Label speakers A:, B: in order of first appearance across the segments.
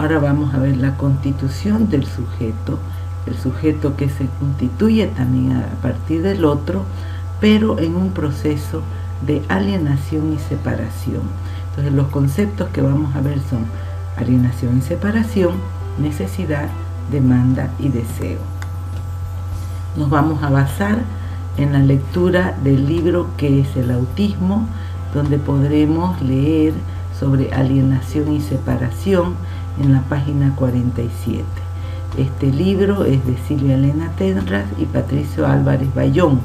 A: Ahora vamos a ver la constitución del sujeto, el sujeto que se constituye también a partir del otro, pero en un proceso de alienación y separación. Entonces los conceptos que vamos a ver son alienación y separación, necesidad, demanda y deseo. Nos vamos a basar en la lectura del libro que es El autismo, donde podremos leer sobre alienación y separación en la página 47. Este libro es de Silvia Elena Tenras y Patricio Álvarez Bayón.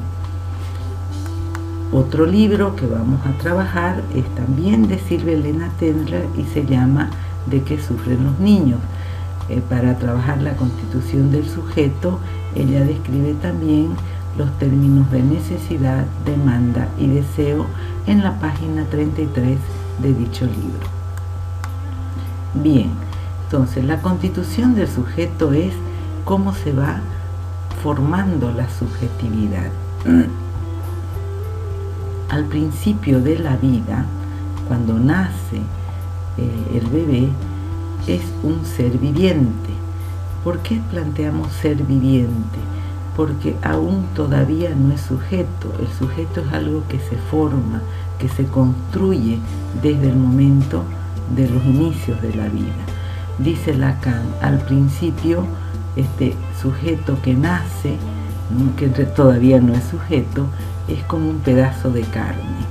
A: Otro libro que vamos a trabajar es también de Silvia Elena Tenras y se llama ¿De qué sufren los niños? Para trabajar la constitución del sujeto, ella describe también los términos de necesidad, demanda y deseo en la página 33 de dicho libro. Bien, entonces la constitución del sujeto es cómo se va formando la subjetividad. Al principio de la vida, cuando nace el bebé, es un ser viviente. ¿Por qué planteamos ser viviente? Porque aún todavía no es sujeto. El sujeto es algo que se forma, que se construye desde el momento de los inicios de la vida. Dice Lacan, al principio, este sujeto que nace, que todavía no es sujeto, es como un pedazo de carne.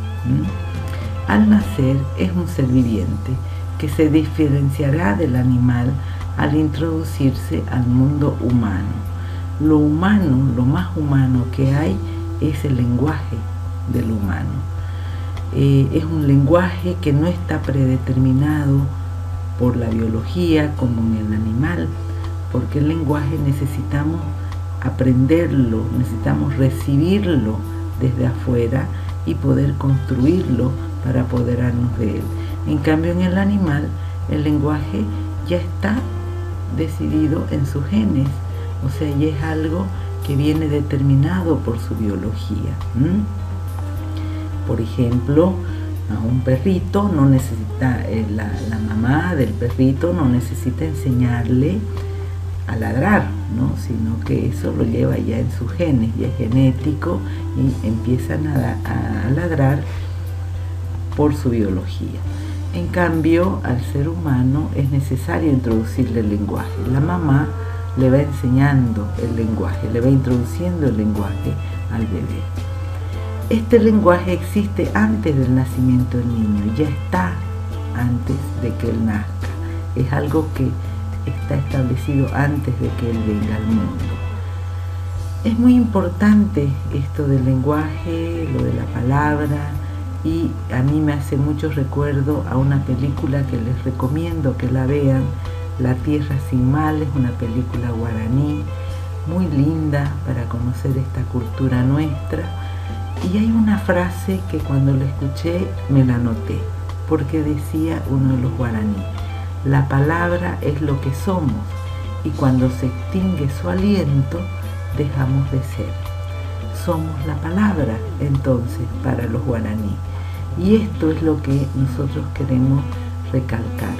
A: Al nacer es un ser viviente que se diferenciará del animal al introducirse al mundo humano. Lo humano, lo más humano que hay es el lenguaje del humano. Es un lenguaje que no está predeterminado por la biología como en el animal, porque el lenguaje necesitamos aprenderlo, necesitamos recibirlo desde afuera y poder construirlo para apoderarnos de él. En cambio, en el animal, el lenguaje ya está decidido en sus genes, o sea, ya es algo que viene determinado por su biología. Por ejemplo, a un perrito no necesita, la mamá del perrito no necesita enseñarle a ladrar, ¿no? Sino que eso lo lleva ya en sus genes, ya es genético y empiezan a ladrar por su biología. En cambio, al ser humano es necesario introducirle el lenguaje. La mamá le va enseñando el lenguaje, le va introduciendo el lenguaje al bebé. Este lenguaje existe antes del nacimiento del niño, ya está antes de que él nazca. Es algo que está establecido antes de que él venga al mundo. Es muy importante esto del lenguaje, lo de la palabra, y a mí me hace mucho recuerdo a una película que les recomiendo que la vean, La Tierra sin Mal. Es una película guaraní muy linda para conocer esta cultura nuestra, y hay una frase que cuando la escuché me la anoté, porque decía uno de los guaraní: la palabra es lo que somos, y cuando se extingue su aliento dejamos de ser. Somos la palabra entonces para los guaraní, y esto es lo que nosotros queremos recalcar: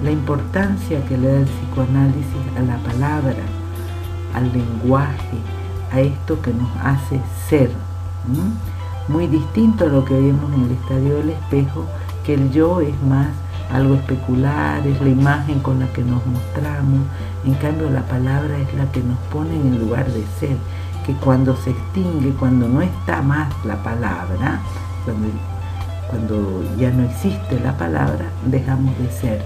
A: la importancia que le da el psicoanálisis a la palabra, al lenguaje, a esto que nos hace ser. Muy distinto a lo que vemos en el estadio del espejo, que el yo es más algo especular, es la imagen con la que nos mostramos. En cambio, la palabra es la que nos pone en el lugar de ser, que cuando se extingue, cuando no está más la palabra, cuando ya no existe la palabra, dejamos de ser,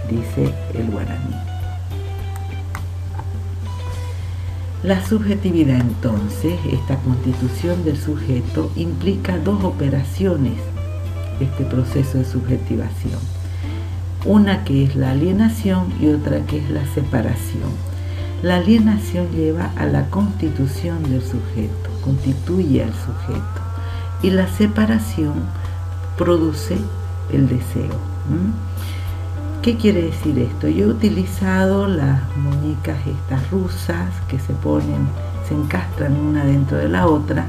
A: dice el guaraní. La subjetividad, entonces, esta constitución del sujeto, implica dos operaciones, este proceso de subjetivación. Una que es la alienación y otra que es la separación. La alienación lleva a la constitución del sujeto, constituye al sujeto, y la separación produce el deseo. ¿Qué quiere decir esto? Yo he utilizado las muñecas estas rusas que se ponen, se encastran una dentro de la otra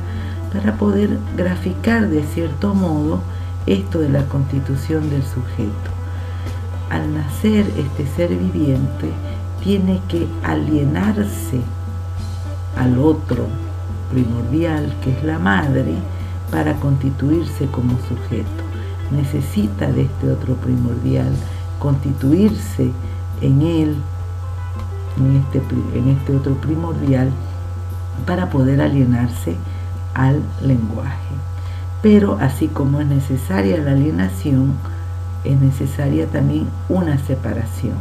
A: para poder graficar de cierto modo esto de la constitución del sujeto. al nacer este ser viviente tiene que alienarse al otro primordial, que es la madre, para constituirse como sujeto. Necesita de este otro primordial, constituirse en él, en este otro primordial, para poder alienarse al lenguaje. Pero así como es necesaria la alienación, es necesaria también una separación,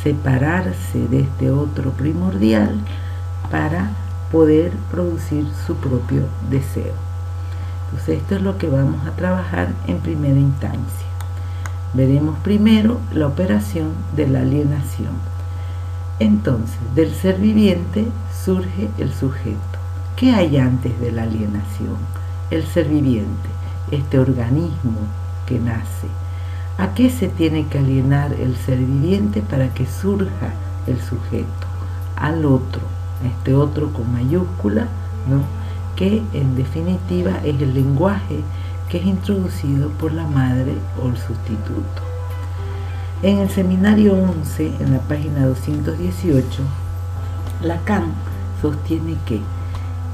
A: separarse de este otro primordial para poder producir su propio deseo. Entonces esto es lo que vamos a trabajar en primera instancia. Veremos primero la operación de la alienación. Entonces, del ser viviente surge el sujeto. ¿Qué hay antes de la alienación? El ser viviente, este organismo que nace. ¿A qué se tiene que alienar el ser viviente para que surja el sujeto? Al otro, este otro con mayúscula, ¿no? Que en definitiva es el lenguaje que es introducido por la madre o el sustituto. En el seminario 11, en la página 218, Lacan sostiene que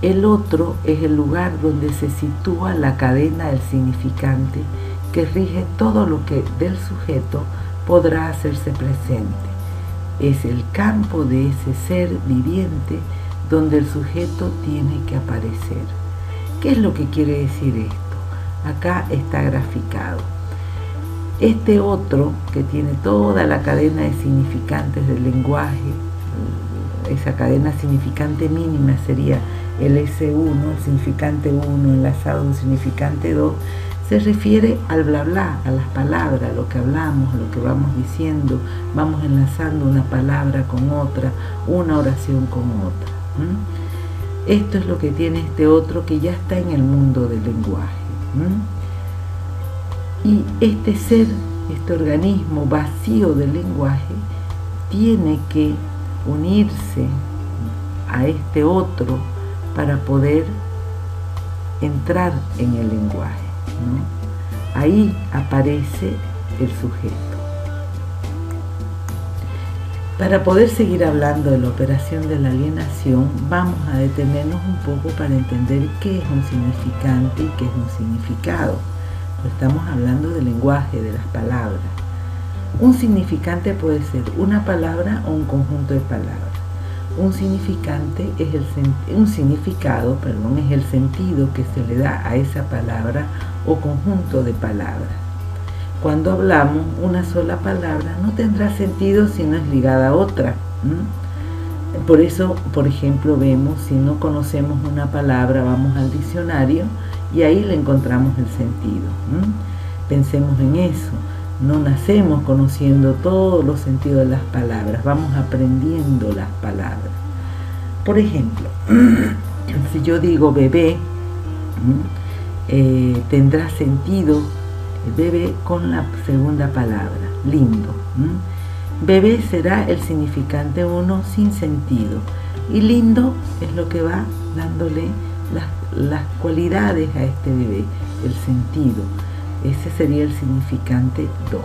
A: el otro es el lugar donde se sitúa la cadena del significante que rige todo lo que del sujeto podrá hacerse presente. Es el campo de ese ser viviente donde el sujeto tiene que aparecer. ¿Qué es lo que quiere decir esto? Acá está graficado. Este otro, que tiene toda la cadena de significantes del lenguaje, esa cadena significante mínima sería el S1, el significante 1 enlazado a un significante 2, se refiere al bla bla, a las palabras, lo que hablamos, lo que vamos diciendo, vamos enlazando una palabra con otra, una oración con otra. Esto es lo que tiene este otro que ya está en el mundo del lenguaje. Y este ser, este organismo vacío del lenguaje, tiene que unirse a este otro para poder entrar en el lenguaje, ¿no? Ahí aparece el sujeto. Para poder seguir hablando de la operación de la alienación, vamos a detenernos un poco para entender qué es un significante y qué es un significado. Estamos hablando del lenguaje, de las palabras. Un significante puede ser una palabra o un conjunto de palabras. Un significante es un significado, es el sentido que se le da a esa palabra o conjunto de palabras. Cuando hablamos, una sola palabra no tendrá sentido si no es ligada a otra. Por eso, por ejemplo, vemos, si no conocemos una palabra, vamos al diccionario y ahí le encontramos el sentido. Pensemos en eso. No nacemos conociendo todos los sentidos de las palabras, vamos aprendiendo las palabras. Por ejemplo, si yo digo bebé, tendrá sentido bebé con la segunda palabra, lindo. Bebé será el significante 1 sin sentido y lindo es lo que va dándole las cualidades a este bebé, el sentido. Ese sería el significante 2.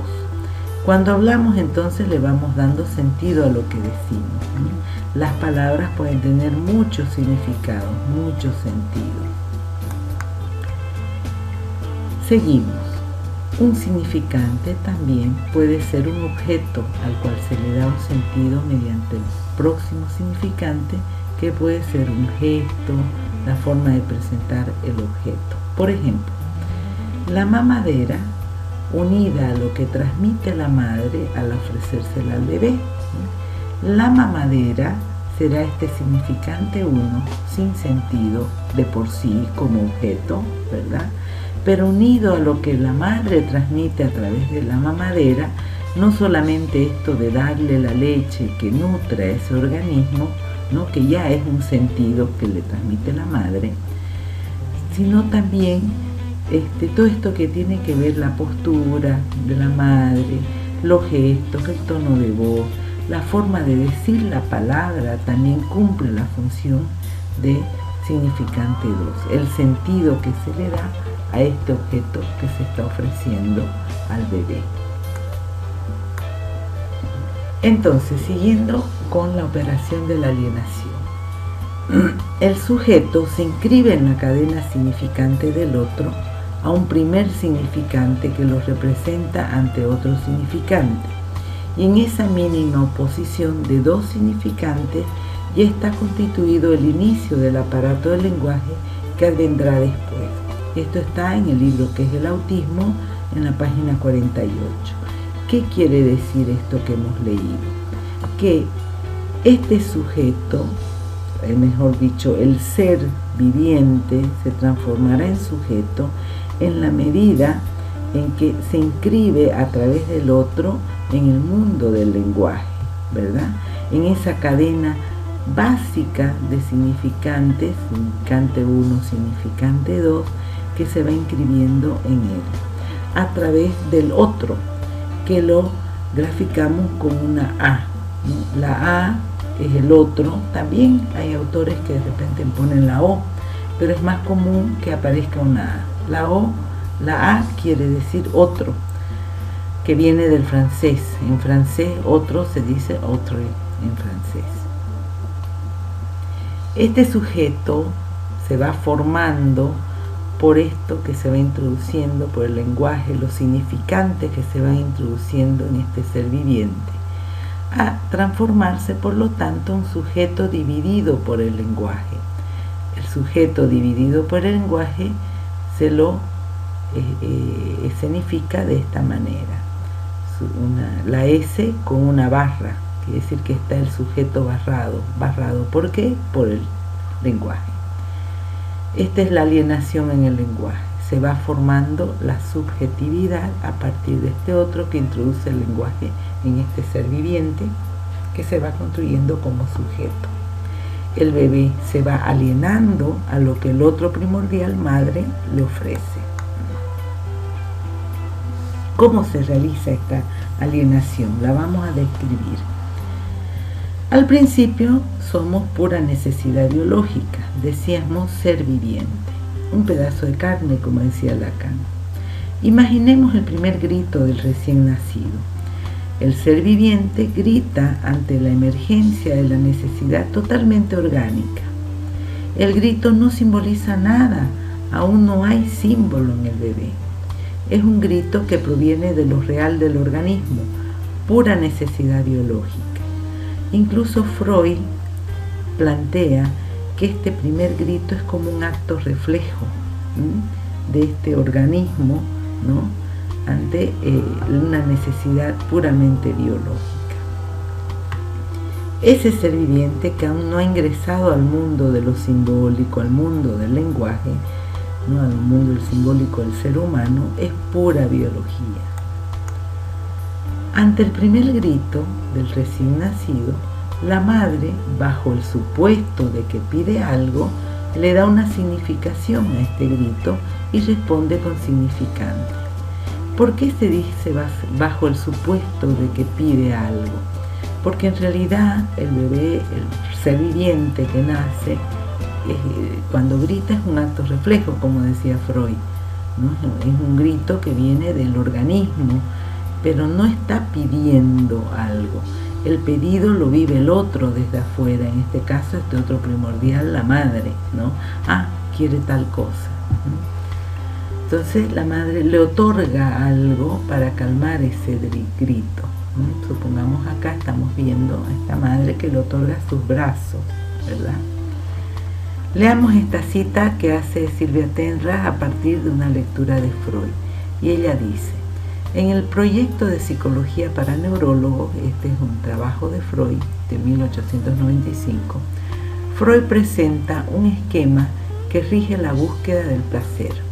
A: Cuando hablamos, entonces le vamos dando sentido a lo que decimos. Las palabras pueden tener muchos significados, muchos sentidos. Seguimos. Un significante también puede ser un objeto al cual se le da un sentido mediante el próximo significante, que puede ser un gesto, la forma de presentar el objeto. Por ejemplo, la mamadera, unida a lo que transmite la madre al ofrecérsela al bebé. La mamadera será este significante 1 sin sentido de por sí como objeto, ¿verdad? Pero unido a lo que la madre transmite a través de la mamadera, no solamente esto de darle la leche que nutre a ese organismo, ¿no? Que ya es un sentido que le transmite la madre, sino también todo esto que tiene que ver la postura de la madre, los gestos, el tono de voz, la forma de decir la palabra también cumple la función de significante 2, el sentido que se le da a este objeto que se está ofreciendo al bebé. Entonces, siguiendo con la operación de la alienación, el sujeto se inscribe en la cadena significante del otro a un primer significante que lo representa ante otro significante, y en esa mínima oposición de dos significantes ya está constituido el inicio del aparato del lenguaje que vendrá después. Esto está en el libro que es el autismo, en la página 48. ¿Qué quiere decir esto que hemos leído? Que este sujeto, mejor dicho, el ser viviente, se transformará en sujeto en la medida en que se inscribe a través del otro en el mundo del lenguaje, ¿verdad? En esa cadena básica de significantes, significante 1, significante 2, que se va inscribiendo en él, a través del otro, que lo graficamos con una A, ¿no? La A es el otro. También hay autores que de repente ponen la O, pero es más común que aparezca una A. La A quiere decir otro, que viene del francés. En francés, otro se dice autre en francés. Este sujeto se va formando por esto que se va introduciendo, por el lenguaje, los significantes que se van introduciendo en este ser viviente, a transformarse, por lo tanto, un sujeto dividido por el lenguaje. El sujeto dividido por el lenguaje se lo escenifica de esta manera. La S con una barra, quiere decir que está el sujeto barrado. ¿Barrado por qué? Por el lenguaje. Esta es la alienación en el lenguaje. Se va formando la subjetividad a partir de este otro que introduce el lenguaje en este ser viviente, que se va construyendo como sujeto. El bebé se va alienando a lo que el otro primordial, madre, le ofrece. ¿Cómo se realiza esta alienación? La vamos a describir. Al principio somos pura necesidad biológica, decíamos ser viviente, un pedazo de carne, como decía Lacan. Imaginemos el primer grito del recién nacido. El ser viviente grita ante la emergencia de la necesidad totalmente orgánica. El grito no simboliza nada, aún no hay símbolo en el bebé. Es un grito que proviene de lo real del organismo, pura necesidad biológica. Incluso Freud plantea que este primer grito es como un acto reflejo de este organismo, ¿no?, ante una necesidad puramente biológica. Ese ser viviente que aún no ha ingresado al mundo de lo simbólico, al mundo del lenguaje, ¿no?, al mundo del simbólico del ser humano, es pura biología. Ante el primer grito del recién nacido, la madre, bajo el supuesto de que pide algo, le da una significación a este grito y responde con significante. ¿Por qué se dice bajo el supuesto de que pide algo? Porque en realidad el bebé, el ser viviente que nace, cuando grita es un acto reflejo, como decía Freud, ¿no? Es un grito que viene del organismo, pero no está pidiendo algo. El pedido lo vive el otro desde afuera, en este caso este otro primordial, la madre, ¿no? Quiere tal cosa, ¿no? Entonces la madre le otorga algo para calmar ese grito, ¿no? Supongamos acá estamos viendo a esta madre que le otorga sus brazos, ¿verdad? Leamos esta cita que hace Silvia Tenra a partir de una lectura de Freud, y ella dice: en el proyecto de psicología para neurólogos, este es un trabajo de Freud de 1895, Freud presenta un esquema que rige la búsqueda del placer.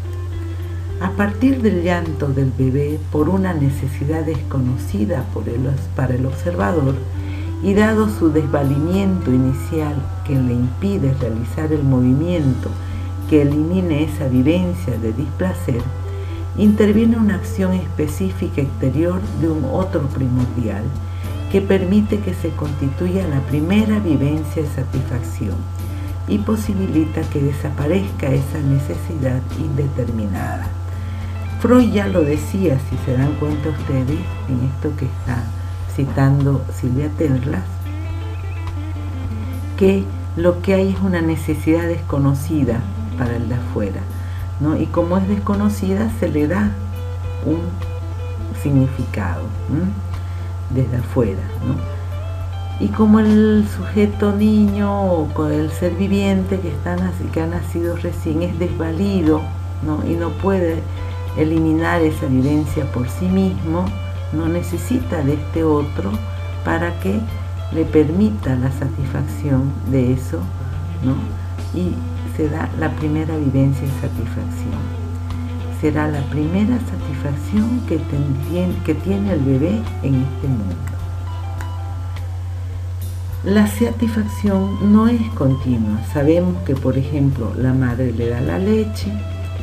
A: A partir del llanto del bebé por una necesidad desconocida para el observador, y dado su desvalimiento inicial que le impide realizar el movimiento que elimine esa vivencia de displacer, interviene una acción específica exterior de un otro primordial que permite que se constituya la primera vivencia de satisfacción y posibilita que desaparezca esa necesidad indeterminada. Freud ya lo decía, si se dan cuenta ustedes, en esto que está citando Silvia Tenrlas, que lo que hay es una necesidad desconocida para el de afuera, ¿no? Y como es desconocida, se le da un significado desde afuera, ¿no? Y como el sujeto niño o el ser viviente que ha nacido recién es desvalido, ¿no? Y no puede eliminar esa vivencia por sí mismo, no necesita de este otro para que le permita la satisfacción de eso, ¿no? Y se da la primera vivencia y satisfacción. Será la primera satisfacción que tiene el bebé en este mundo. La satisfacción no es continua. Sabemos que, por ejemplo, la madre le da la leche,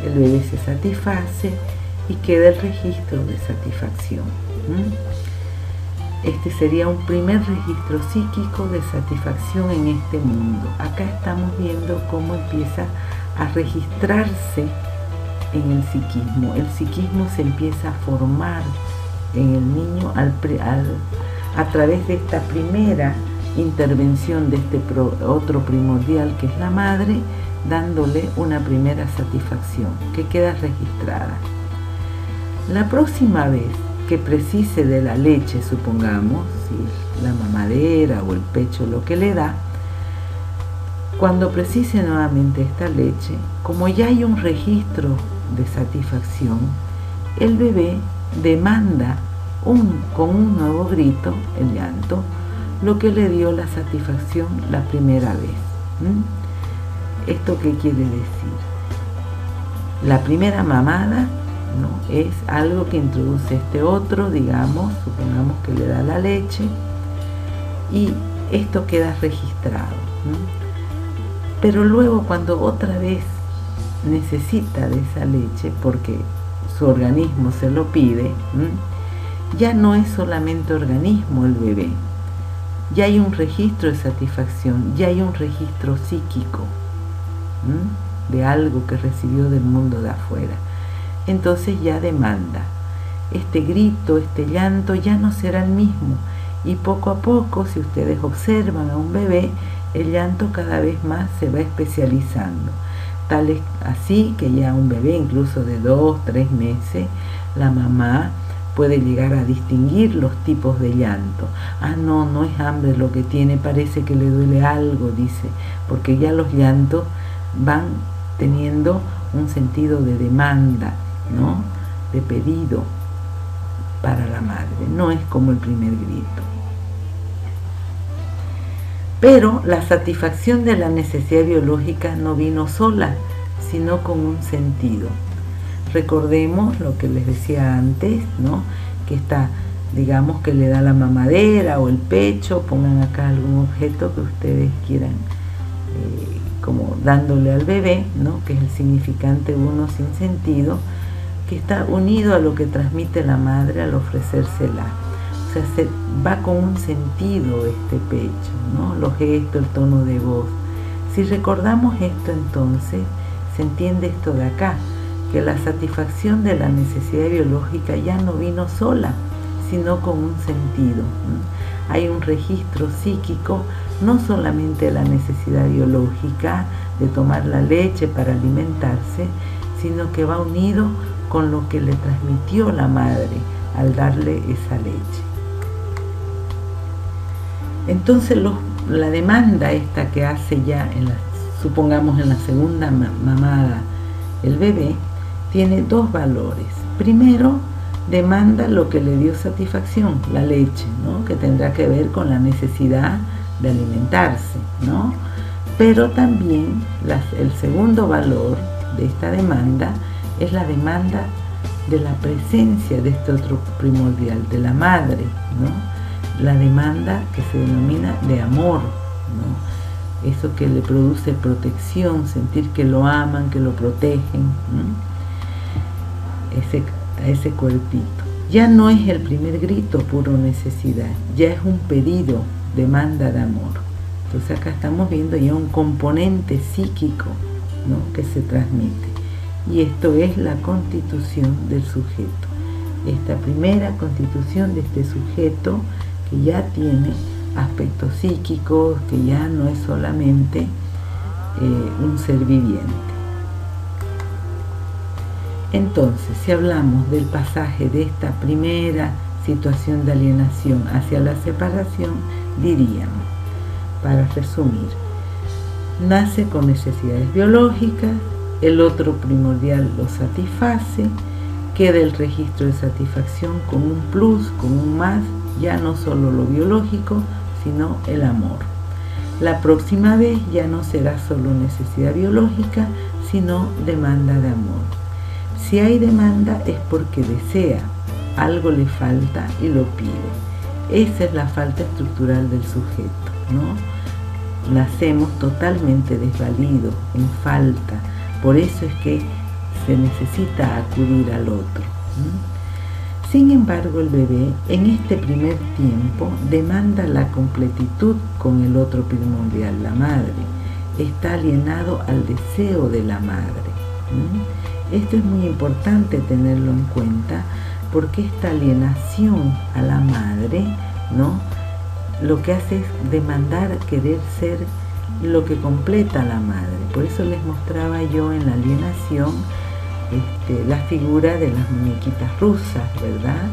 A: el bebé se satisface y queda el registro de satisfacción. Este sería un primer registro psíquico de satisfacción en este mundo. Acá estamos viendo cómo empieza a registrarse en el psiquismo. El psiquismo se empieza a formar en el niño a través de esta primera intervención de este otro primordial que es la madre, dándole una primera satisfacción que queda registrada. La próxima vez que precise de la leche, supongamos, si es la mamadera o el pecho lo que le da, cuando precise nuevamente esta leche, como ya hay un registro de satisfacción, el bebé demanda con un nuevo grito, el llanto, lo que le dio la satisfacción la primera vez. ¿Esto qué quiere decir? La primera mamada, ¿no? Es algo que introduce este otro, digamos, supongamos que le da la leche, y esto queda registrado, ¿no? Pero luego cuando otra vez necesita de esa leche, porque su organismo se lo pide, ya no es solamente organismo el bebé, ya hay un registro de satisfacción, ya hay un registro psíquico de algo que recibió del mundo de afuera. Entonces ya demanda. Este grito, este llanto ya no será el mismo. Y poco a poco, si ustedes observan a un bebé, el llanto cada vez más se va especializando. Tal es así que ya un bebé, incluso de 2, 3 meses, la mamá puede llegar a distinguir los tipos de llanto. No es hambre lo que tiene, parece que le duele algo, dice, porque ya los llantos van teniendo un sentido de demanda, ¿no? De pedido para la madre, no es como el primer grito. Pero la satisfacción de la necesidad biológica no vino sola, sino con un sentido. Recordemos lo que les decía antes, ¿no? Que está, digamos que le da la mamadera o el pecho, pongan acá algún objeto que ustedes quieran, como dándole al bebé, ¿no? Que es el significante uno sin sentido, que está unido a lo que transmite la madre al ofrecérsela. O sea, se va con un sentido este pecho, ¿no? Los gestos, el tono de voz. Si recordamos esto, entonces se entiende esto de acá, que la satisfacción de la necesidad biológica ya no vino sola, sino con un sentido. Hay un registro psíquico, no solamente de la necesidad biológica de tomar la leche para alimentarse, sino que va unido con lo que le transmitió la madre al darle esa leche. Entonces la demanda esta que hace ya, supongamos en la segunda mamada, el bebé, tiene dos valores. Primero, demanda lo que le dio satisfacción, la leche, ¿no? Que tendrá que ver con la necesidad de alimentarse, ¿no? Pero también el segundo valor de esta demanda es la demanda de la presencia de este otro primordial, de la madre, ¿no? La demanda que se denomina de amor, ¿no? Eso que le produce protección, sentir que lo aman, que lo protegen, ¿no? Ese cuerpito. Ya no es el primer grito puro necesidad, ya es un pedido, demanda de amor. Entonces acá estamos viendo ya un componente psíquico, ¿no? Que se transmite. Y esto es la constitución del sujeto. Esta primera constitución de este sujeto, que ya tiene aspectos psíquicos, que ya no es solamente un ser viviente. Entonces, si hablamos del pasaje de esta primera situación de alienación hacia la separación, diríamos, para resumir, nace con necesidades biológicas, el otro primordial lo satisface, queda el registro de satisfacción con un plus, con un más, ya no solo lo biológico, sino el amor. La próxima vez ya no será solo necesidad biológica, sino demanda de amor. Si hay demanda es porque desea, algo le falta y lo pide. Esa es la falta estructural del sujeto, ¿no? Nacemos totalmente desvalidos, en falta, por eso es que se necesita acudir al otro. Sin embargo, el bebé en este primer tiempo demanda la completitud con el otro primordial, la madre. Está alienado al deseo de la madre. Esto es muy importante tenerlo en cuenta porque esta alienación a la madre, ¿no?, lo que hace es demandar querer ser lo que completa a la madre. Por eso les mostraba yo en la alienación la figura de las muñequitas rusas, ¿verdad?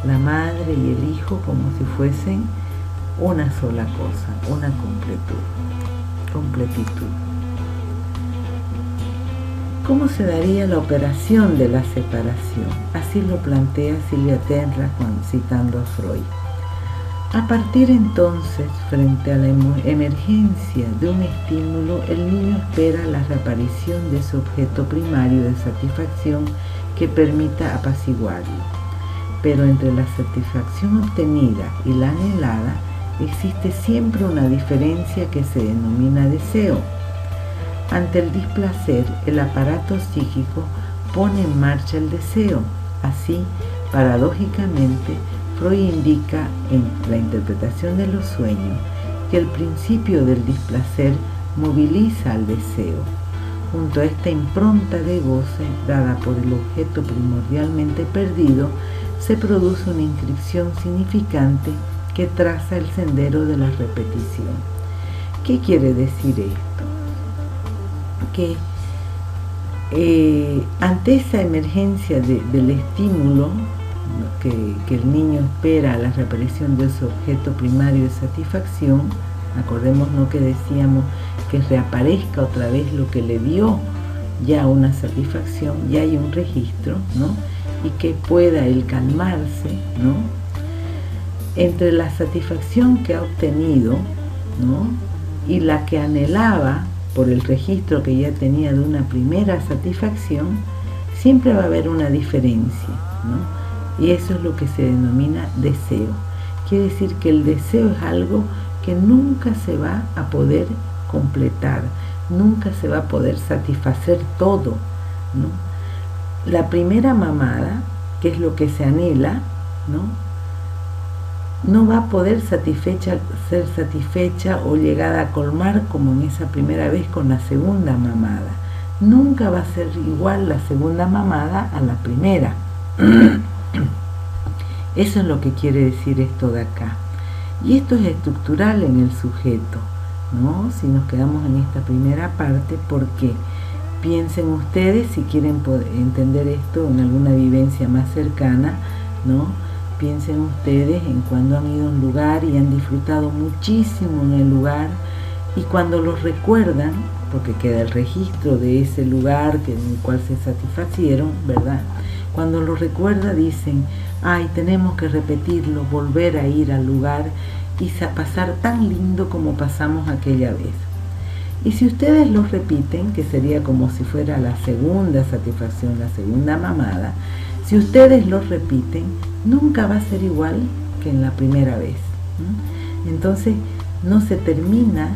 A: La madre y el hijo como si fuesen una sola cosa, una completitud. ¿Cómo se daría la operación de la separación? Así lo plantea Silvia Tenra citando a Freud. A partir entonces, frente a la emergencia de un estímulo, el niño espera la reaparición de su objeto primario de satisfacción que permita apaciguarlo. Pero entre la satisfacción obtenida y la anhelada existe siempre una diferencia que se denomina deseo. Ante el displacer, el aparato psíquico pone en marcha el deseo. Así, paradójicamente, Freud indica en la interpretación de los sueños que el principio del displacer moviliza al deseo. Junto a esta impronta de goce dada por el objeto primordialmente perdido, se produce una inscripción significante que traza el sendero de la repetición. ¿Qué quiere decir esto? Que ante esa emergencia del estímulo que el niño espera a la reaparición de su objeto primario de satisfacción, acordémonos que decíamos que reaparezca otra vez lo que le dio ya una satisfacción, ya hay un registro, ¿no?, y que pueda él calmarse, ¿no?, entre la satisfacción que ha obtenido, ¿no?, y la que anhelaba por el registro que ya tenía de una primera satisfacción, siempre va a haber una diferencia, ¿no? Y eso es lo que se denomina deseo. Quiere decir que el deseo es algo que nunca se va a poder completar, nunca se va a poder satisfacer todo, ¿no? La primera mamada, que es lo que se anhela, no va a poder ser satisfecha o llegada a colmar como en esa primera vez con la segunda mamada. Nunca va a ser igual la segunda mamada a la primera. Eso es lo que quiere decir esto de acá. Y esto es estructural en el sujeto, ¿no? Si nos quedamos en esta primera parte, porque piensen ustedes, si quieren entender esto en alguna vivencia más cercana, ¿no?, piensen ustedes en cuando han ido a un lugar y han disfrutado muchísimo en el lugar, y cuando los recuerdan, porque queda el registro de ese lugar en el cual se satisfacieron, ¿verdad? Cuando lo recuerda dicen, ay, tenemos que repetirlo, volver a ir al lugar y pasar tan lindo como pasamos aquella vez. Y si ustedes lo repiten, que sería como si fuera la segunda satisfacción, la segunda mamada, si ustedes lo repiten, nunca va a ser igual que en la primera vez. Entonces, no se termina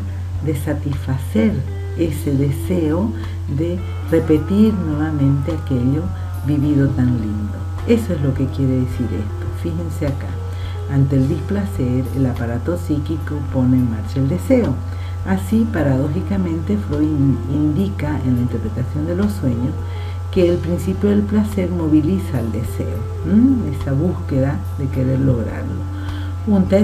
A: de satisfacer ese deseo de repetir nuevamente aquello vivido tan lindo. Eso es lo que quiere decir esto. Fíjense acá. Ante el displacer, el aparato psíquico pone en marcha el deseo. Así, paradójicamente, Freud indica en la interpretación de los sueños que el principio del placer moviliza el deseo, esa búsqueda de querer lograrlo. Junto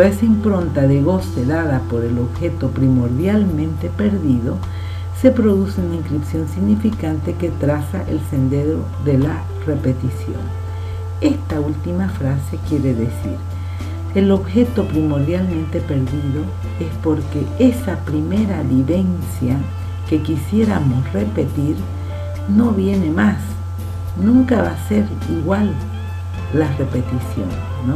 A: a esa impronta de goce dada por el objeto primordialmente perdido, se produce una inscripción significante que traza el sendero de la repetición. Esta última frase quiere decir: el objeto primordialmente perdido es porque esa primera vivencia que quisiéramos repetir no viene más, nunca va a ser igual la repetición, ¿no?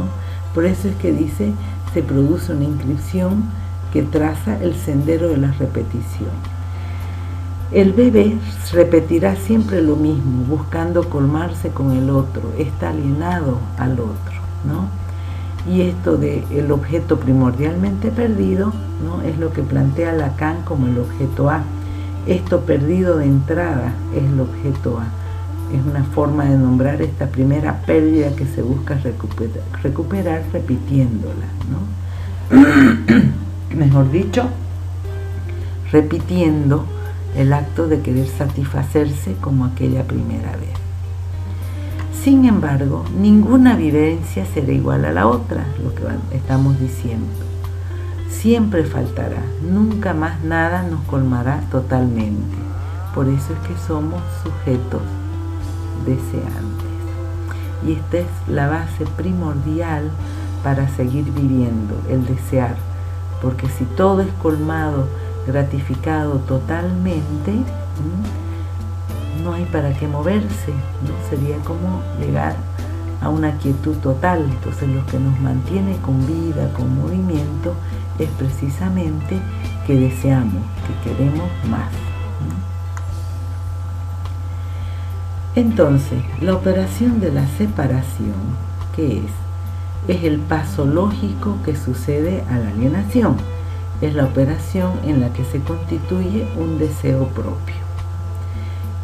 A: Por eso es que dice, se produce una inscripción que traza el sendero de la repetición. El bebé repetirá siempre lo mismo, buscando colmarse con el otro, está alienado al otro, ¿no? Y esto de el objeto primordialmente perdido, ¿no?, es lo que plantea Lacan como el objeto A. Esto perdido de entrada es el objeto A. Es una forma de nombrar esta primera pérdida que se busca recuperar repitiéndola, ¿no? Mejor dicho, repitiendo el acto de querer satisfacerse como aquella primera vez. Sin embargo, ninguna vivencia será igual a la otra, lo que estamos diciendo. Siempre faltará, nunca más nada nos colmará totalmente. Por eso es que somos sujetos deseantes. Y esta es la base primordial para seguir viviendo, el desear. Porque si todo es colmado, gratificado totalmente, no hay para qué moverse, ¿no? Sería como llegar a una quietud total. Entonces lo que nos mantiene con vida, con movimiento, es precisamente que deseamos, que queremos más, ¿no? Entonces, la operación de la separación, ¿qué es? Es el paso lógico que sucede a la alienación. Es la operación en la que se constituye un deseo propio.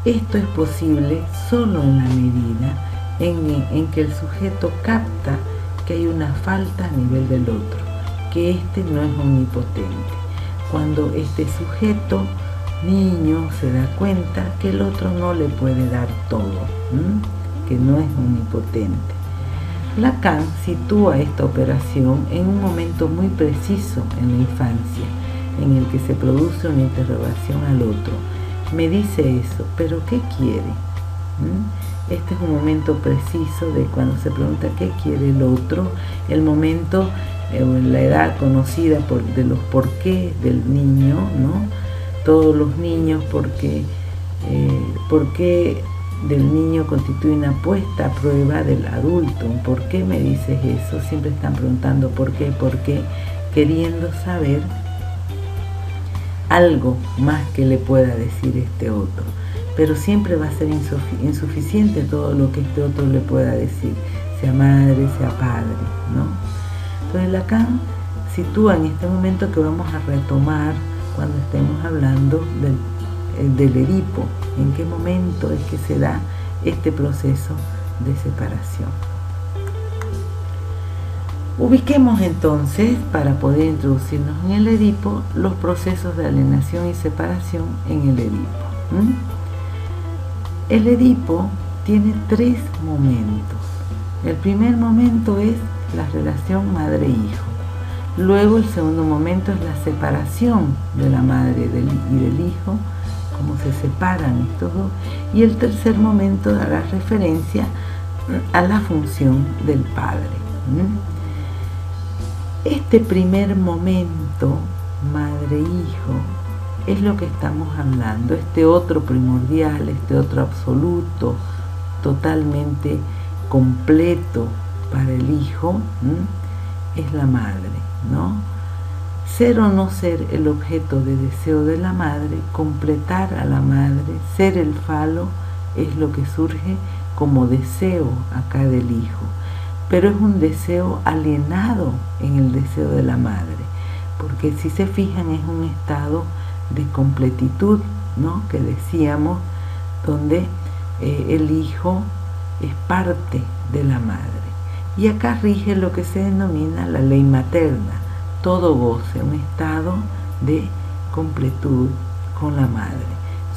A: Esto es posible solo en la medida en que el sujeto capta que hay una falta a nivel del otro, que éste no es omnipotente. Cuando este sujeto, niño, se da cuenta que el otro no le puede dar todo, que no es omnipotente. Lacan sitúa esta operación en un momento muy preciso en la infancia, en el que se produce una interrogación al otro. Me dice eso, pero ¿qué quiere? Este es un momento preciso de cuando se pregunta qué quiere el otro, el momento, la edad conocida de los porqués del niño, ¿no? Todos los niños, por qué del niño constituye una puesta a prueba del adulto. ¿Por qué me dices eso? Siempre están preguntando por qué, queriendo saber algo más que le pueda decir este otro. Pero siempre va a ser insuficiente todo lo que este otro le pueda decir, sea madre, sea padre, ¿no? Entonces Lacan sitúa en este momento que vamos a retomar cuando estemos hablando del Edipo, en qué momento es que se da este proceso de separación. Ubiquemos entonces, para poder introducirnos en el Edipo, los procesos de alienación y separación en el Edipo. El Edipo tiene 3 momentos. El primer momento es la relación madre-hijo. Luego el segundo momento es la separación de la madre y del hijo, cómo se separan estos dos. Y el tercer momento dará referencia a la función del padre. Este primer momento, madre-hijo, es lo que estamos hablando. Este otro primordial, este otro absoluto, totalmente completo para el hijo, es la madre, ¿no? Ser o no ser el objeto de deseo de la madre, completar a la madre, ser el falo, es lo que surge como deseo acá del hijo. Pero es un deseo alienado en el deseo de la madre, porque si se fijan es un estado de completitud, ¿no?, que decíamos, donde el hijo es parte de la madre. Y acá rige lo que se denomina la ley materna, todo goce, un estado de completud con la madre,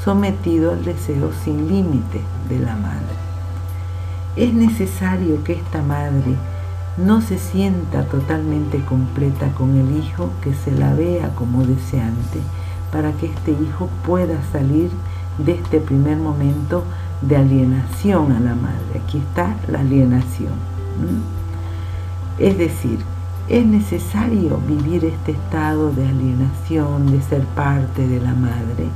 A: sometido al deseo sin límite de la madre. Es necesario que esta madre no se sienta totalmente completa con el hijo, que se la vea como deseante, para que este hijo pueda salir de este primer momento de alienación a la madre. Aquí está la alienación. Es decir, es necesario vivir este estado de alienación, de ser parte de la madre,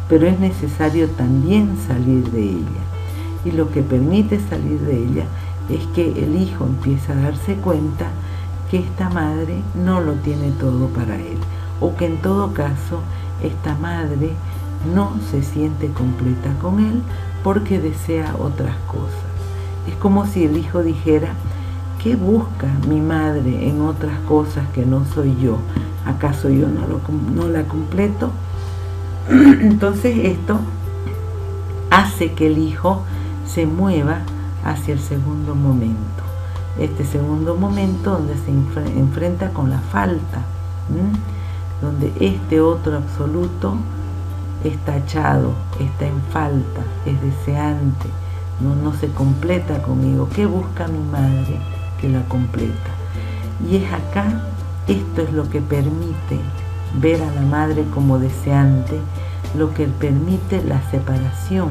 A: pero es necesario también salir de ella. Y lo que permite salir de ella es que el hijo empieza a darse cuenta que esta madre no lo tiene todo para él, o que en todo caso esta madre no se siente completa con él porque desea otras cosas. Es como si el hijo dijera: ¿qué busca mi madre en otras cosas que no soy yo? ¿Acaso yo no la completo? Entonces esto hace que el hijo se mueva hacia el segundo momento. Este segundo momento donde se enfrenta con la falta, donde este otro absoluto está echado, está en falta, es deseante, no se completa conmigo. ¿Qué busca mi madre? Que la completa. Y es acá, esto es lo que permite ver a la madre como deseante, lo que permite la separación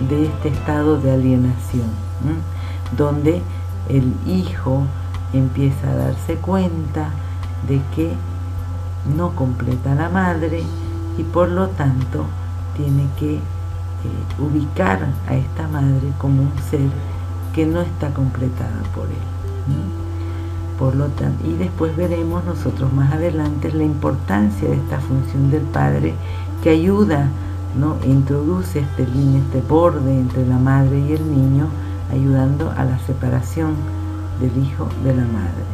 A: de este estado de alienación, donde el hijo empieza a darse cuenta de que no completa a la madre y por lo tanto tiene que ubicar a esta madre como un ser que no está completada por él. Por lo tanto, y después veremos nosotros más adelante la importancia de esta función del padre, que ayuda, ¿no? Introduce este borde entre la madre y el niño, ayudando a la separación del hijo de la madre.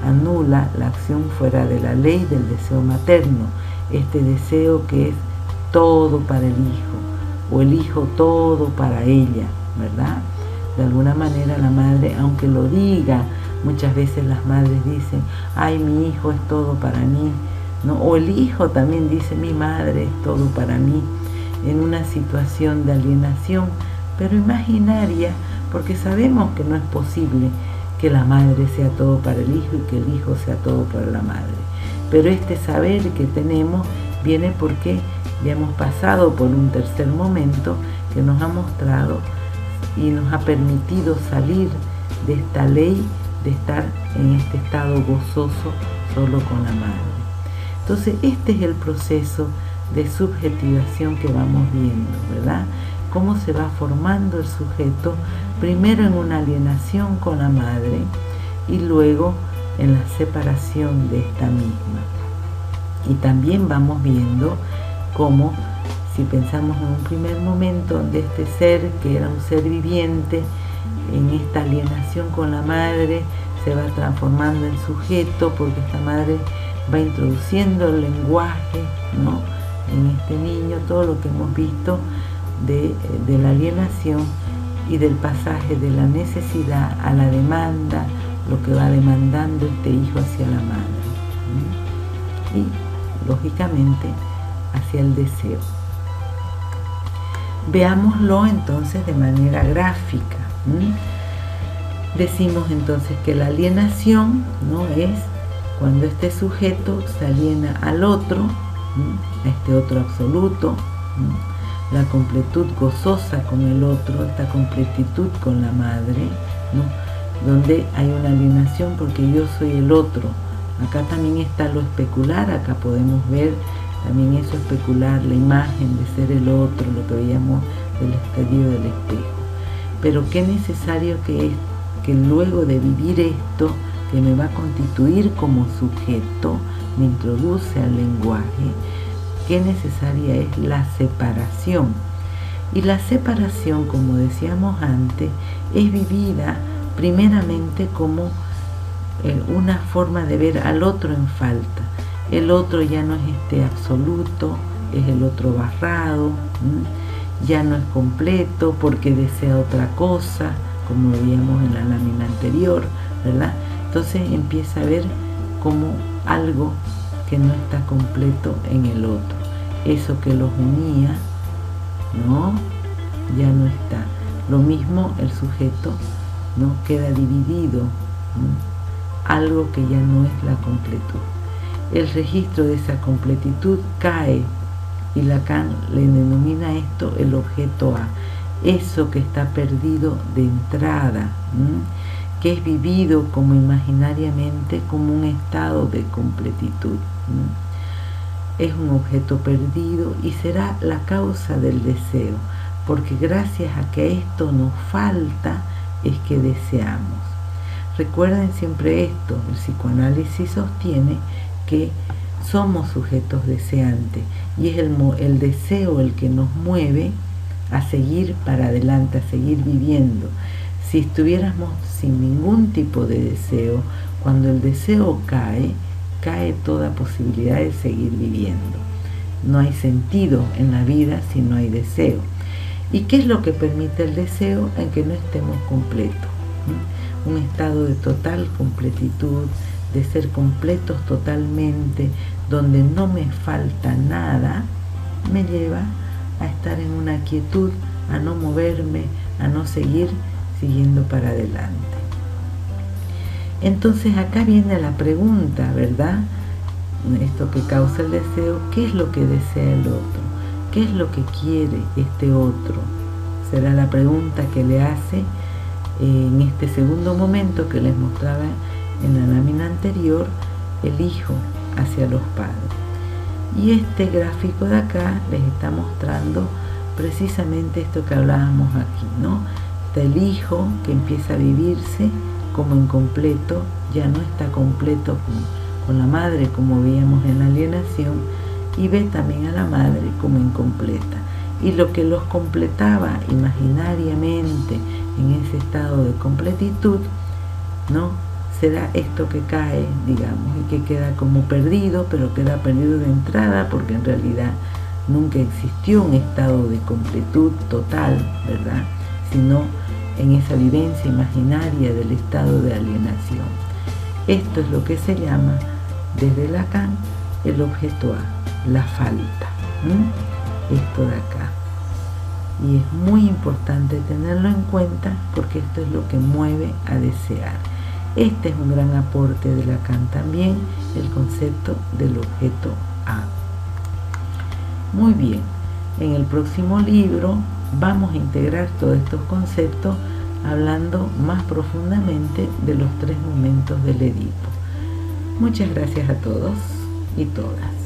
A: Anula la acción fuera de la ley del deseo materno, este deseo que es todo para el hijo, o el hijo todo para ella, ¿verdad? De alguna manera la madre, aunque lo diga, muchas veces las madres dicen: ay, mi hijo es todo para mí, ¿no? O el hijo también dice: mi madre es todo para mí, en una situación de alienación, pero imaginaria, porque sabemos que no es posible que la madre sea todo para el hijo y que el hijo sea todo para la madre. Pero este saber que tenemos viene porque ya hemos pasado por un tercer momento que nos ha mostrado y nos ha permitido salir de esta ley de estar en este estado gozoso solo con la madre. Entonces este es el proceso de subjetivación que vamos viendo, ¿verdad? Cómo se va formando el sujeto, primero en una alienación con la madre y luego en la separación de esta misma. Y también vamos viendo cómo, si pensamos en un primer momento donde este ser, que era un ser viviente, en esta alienación con la madre, se va transformando en sujeto, porque esta madre va introduciendo el lenguaje, ¿no?, en este niño, todo lo que hemos visto de la alienación y del pasaje de la necesidad a la demanda, lo que va demandando este hijo hacia la madre, y lógicamente hacia el deseo. Veámoslo entonces de manera gráfica. Decimos entonces que la alienación no es cuando este sujeto se aliena al otro, a este otro absoluto, la completud gozosa con el otro, esta completitud con la madre, ¿no?, donde hay una alienación porque yo soy el otro. Acá también está lo especular, acá podemos ver también eso especular, la imagen de ser el otro, lo que veíamos del estadio del espejo. Pero qué necesario que es que luego de vivir esto, que me va a constituir como sujeto, me introduce al lenguaje, qué necesaria es la separación. Y la separación, como decíamos antes, es vivida primeramente como una forma de ver al otro en falta. El otro ya no es este absoluto, es el otro barrado, ya no es completo porque desea otra cosa, como veíamos en la lámina anterior, ¿verdad? Entonces empieza a ver como algo que no está completo en el otro. Eso que los unía, ¿no?, ya no está. Lo mismo el sujeto ¿no? Queda dividido, ¿no? Algo que ya no es la completud. El registro de esa completitud cae y Lacan le denomina esto el objeto A, eso que está perdido de entrada, que es vivido como imaginariamente como un estado de completitud. Es un objeto perdido y será la causa del deseo, porque gracias a que esto nos falta es que deseamos. Recuerden siempre esto, el psicoanálisis sostiene que somos sujetos deseantes y es el deseo el que nos mueve a seguir para adelante, a seguir viviendo. Si estuviéramos sin ningún tipo de deseo, cuando el deseo cae toda posibilidad de seguir viviendo. No hay sentido en la vida si no hay deseo. ¿Y qué es lo que permite el deseo? En que no estemos completos. Un estado de total completitud, de ser completos totalmente, donde no me falta nada, me lleva a estar en una quietud, a no moverme, a no seguir siguiendo para adelante. Entonces acá viene la pregunta, ¿verdad? Esto que causa el deseo, ¿qué es lo que desea el otro? ¿Qué es lo que quiere este otro? Será la pregunta que le hace en este segundo momento que les mostraba en la lámina anterior, el hijo hacia los padres. Y este gráfico de acá les está mostrando precisamente esto que hablábamos aquí, ¿no? Está el hijo que empieza a vivirse como incompleto, ya no está completo con la madre como veíamos en la alienación, y ve también a la madre como incompleta. Y lo que los completaba imaginariamente en ese estado de completitud, ¿no? Será esto que cae, digamos, y que queda como perdido, pero queda perdido de entrada porque en realidad nunca existió un estado de completud total, ¿verdad? Sino en esa vivencia imaginaria del estado de alienación. Esto es lo que se llama, desde Lacan, el objeto A, la falta. Esto de acá. Y es muy importante tenerlo en cuenta porque esto es lo que mueve a desear. Este es un gran aporte de Lacan también, el concepto del objeto A. Muy bien, en el próximo libro vamos a integrar todos estos conceptos hablando más profundamente de los 3 momentos del Edipo. Muchas gracias a todos y todas.